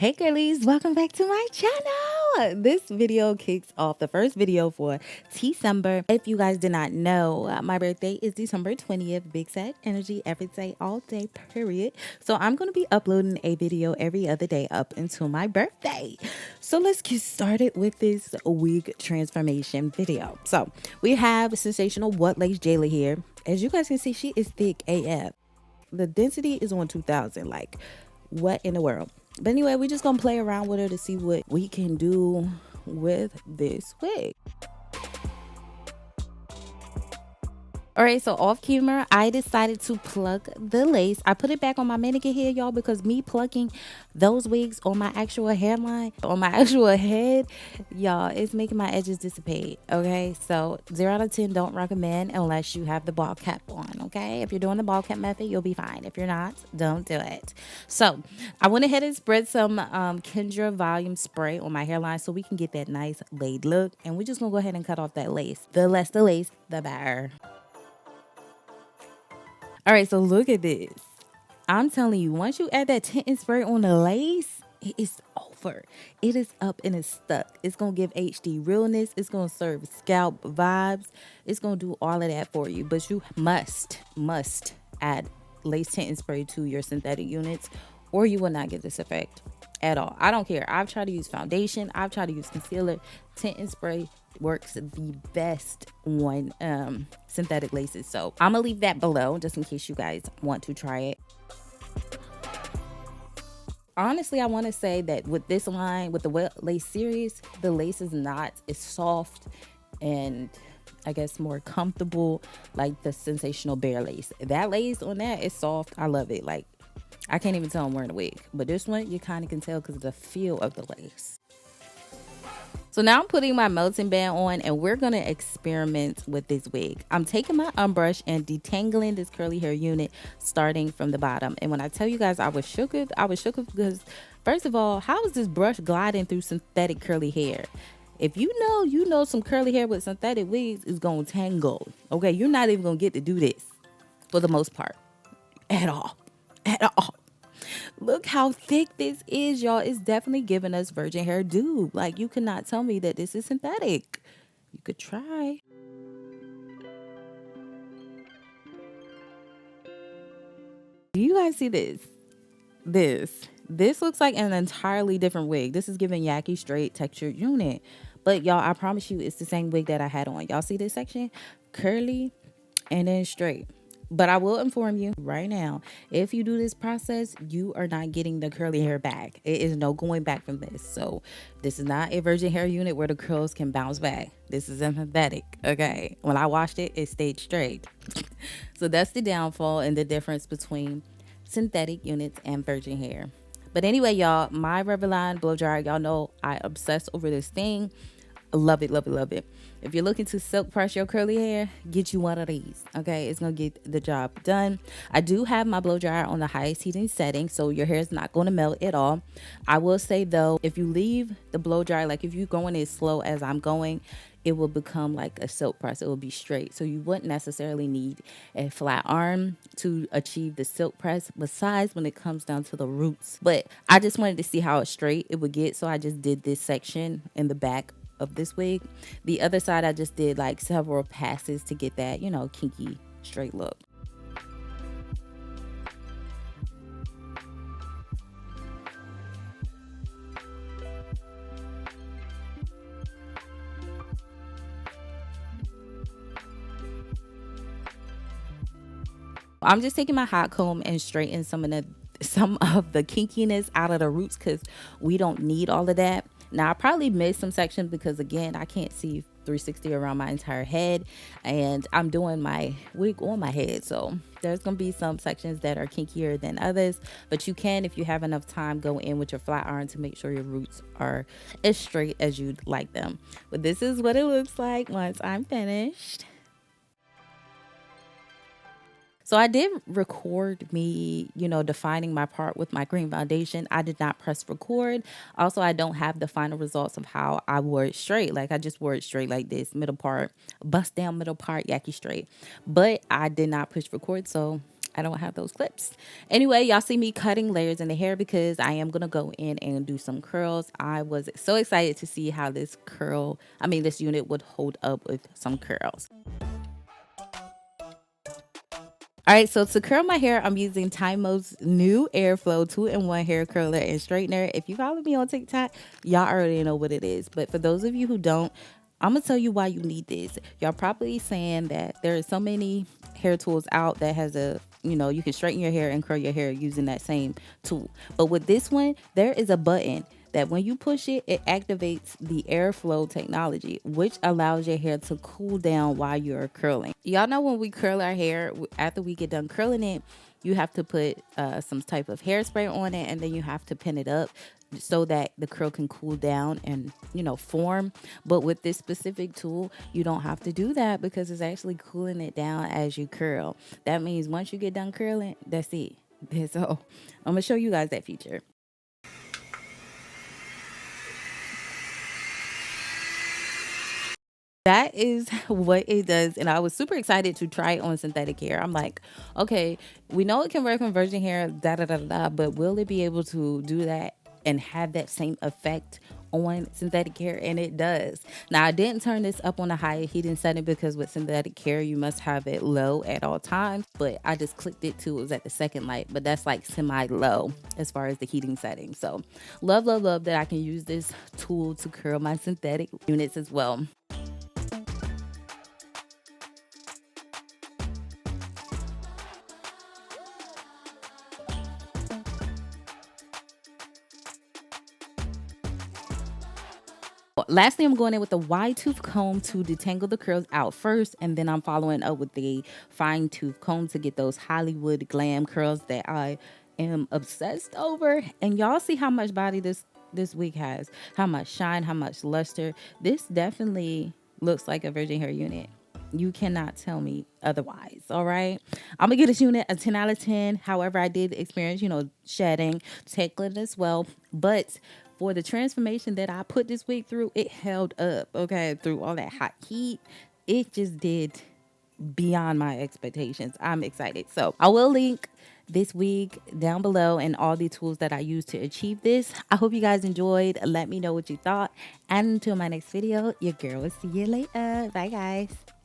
Hey girlies, welcome back to my channel. This video kicks off the first video for Tecember. If you guys did not know, my birthday is December 20th. Big set energy every day, all day, period. So I'm going to be uploading a video every other day up until my birthday. So let's get started with this wig transformation video. So we have sensational what lace Jayla here. As you guys can see, she is thick AF. The density is on 2000. Like, what in the world? But anyway, we're just gonna play around with her to see what we can do with this wig. All right, so off camera, I decided to plug the lace. I put it back on my mannequin here, y'all, because me plugging those wigs on my actual hairline, on my actual head, y'all, it's making my edges dissipate, okay? So 0 out of 10, don't recommend unless you have the ball cap on, okay? If you're doing the ball cap method, you'll be fine. If you're not, don't do it. So I went ahead and spread some 𝐤𝐳𝐬𝐬 volume spray on my hairline so we can get that nice laid look. And we're just gonna go ahead and cut off that lace. The less the lace, the better. All right, so look at this. I'm telling you, once you add that tinting spray on the lace, it is over. It is up and it's stuck. It's going to give HD realness. It's going to serve scalp vibes. It's going to do all of that for you. But you must add lace tinting spray to your synthetic units or you will not get this effect at all. I don't care. I've tried to use foundation. I've tried to use concealer. Tinting spray works the best on synthetic laces. So I'm gonna leave that below just in case you guys want to try it. Honestly, I want to say that with this line, with the wet lace series, the lace is not as soft and I guess more comfortable like the Sensational Bare lace. That lace on that is soft. I love it. Like, I can't even tell I'm wearing a wig, but this one you kind of can tell because of the feel of the lace. So now I'm putting my melting band on and we're going to experiment with this wig. I'm taking my brush and detangling this curly hair unit starting from the bottom. And when I tell you guys I was shook because first of all, how is this brush gliding through synthetic curly hair? If you know some curly hair with synthetic wigs is going to tangle. Okay, you're not even going to get to do this for the most part at all. Look how thick this is, y'all. It's definitely giving us virgin hair dupe. Like, you cannot tell me that this is synthetic. You could try. Do you guys see this? This looks like an entirely different wig. This is giving 𝐤𝐤𝐴 straight textured unit. But y'all, I promise you it's the same wig that I had on. Y'all see this section? Curly and then straight. But I will inform you right now, if you do this process, you are not getting the curly hair back. It is no going back from this. So this is not a virgin hair unit where the curls can bounce back. This is synthetic, okay? When I washed it, it stayed straight. So that's the downfall and the difference between synthetic units and virgin hair. But anyway, y'all, my Revlon blow dryer, y'all know I obsess over this thing. Love it. If you're looking to silk press your curly hair, get you one of these, okay? It's gonna get the job done. I do have my blow dryer on the highest heating setting, so your hair is not going to melt at all. I will say though, if you leave the blow dryer, like if you're going as slow as I'm going, it will become like a silk press. It will be straight, so you wouldn't necessarily need a flat arm to achieve the silk press, besides when it comes down to the roots. But I just wanted to see how straight it would get, so I just did this section in the back of this wig. The other side I just did like several passes to get that, you know, kinky straight look. I'm just taking my hot comb and straighten some of the kinkiness out of the roots because we don't need all of that. Now I probably missed some sections because again, I can't see 360 around my entire head and I'm doing my wig on my head, so there's gonna be some sections that are kinkier than others, but you can, if you have enough time, go in with your flat iron to make sure your roots are as straight as you'd like them. But this is what it looks like once I'm finished. So I did record me, you know, defining my part with my green foundation. I did not press record. Also, I don't have the final results of how I wore it straight. Like, I just wore it straight like this, middle part, bust down middle part, 𝐤𝐤𝐴 straight. But I did not push record, so I don't have those clips. Anyway, y'all see me cutting layers in the hair because I am going to go in and do some curls. I was so excited to see how this this unit would hold up with some curls. All right, so to curl my hair, I'm using Tymo's new Airflow 2-in-1 hair curler and straightener. If you follow me on TikTok, y'all already know what it is. But for those of you who don't, I'm going to tell you why you need this. Y'all probably saying that there are so many hair tools out that has you can straighten your hair and curl your hair using that same tool. But with this one, there is a button that when you push it, it activates the airflow technology, which allows your hair to cool down while you're curling. Y'all know when we curl our hair, after we get done curling it, you have to put some type of hairspray on it, and then you have to pin it up so that the curl can cool down and form. But with this specific tool, you don't have to do that because it's actually cooling it down as you curl. That means once you get done curling, that's it. So I'm gonna show you guys that feature. That is what it does, and I was super excited to try it on synthetic hair. I'm like, okay, we know it can work on virgin hair, but will it be able to do that and have that same effect on synthetic hair? And it does. Now, I didn't turn this up on a higher heating setting because with synthetic hair, you must have it low at all times, but I just clicked it to, it was at the second light, but that's like semi-low as far as the heating setting. So love that I can use this tool to curl my synthetic units as well. Lastly, I'm going in with the wide tooth comb to detangle the curls out first, and then I'm following up with the fine tooth comb to get those Hollywood glam curls that I am obsessed over. And y'all see how much body this wig has, how much shine, how much luster. This definitely looks like a virgin hair unit. You cannot tell me otherwise. All right, I'm gonna give this unit a 10 out of 10. However, I did experience shedding, technicolor as well, but for the transformation that I put this wig through, it held up, okay, through all that hot heat. It just did beyond my expectations. I'm excited. So I will link this wig down below and all the tools that I used to achieve this. I hope you guys enjoyed. Let me know what you thought. And until my next video, your girl will see you later. Bye, guys.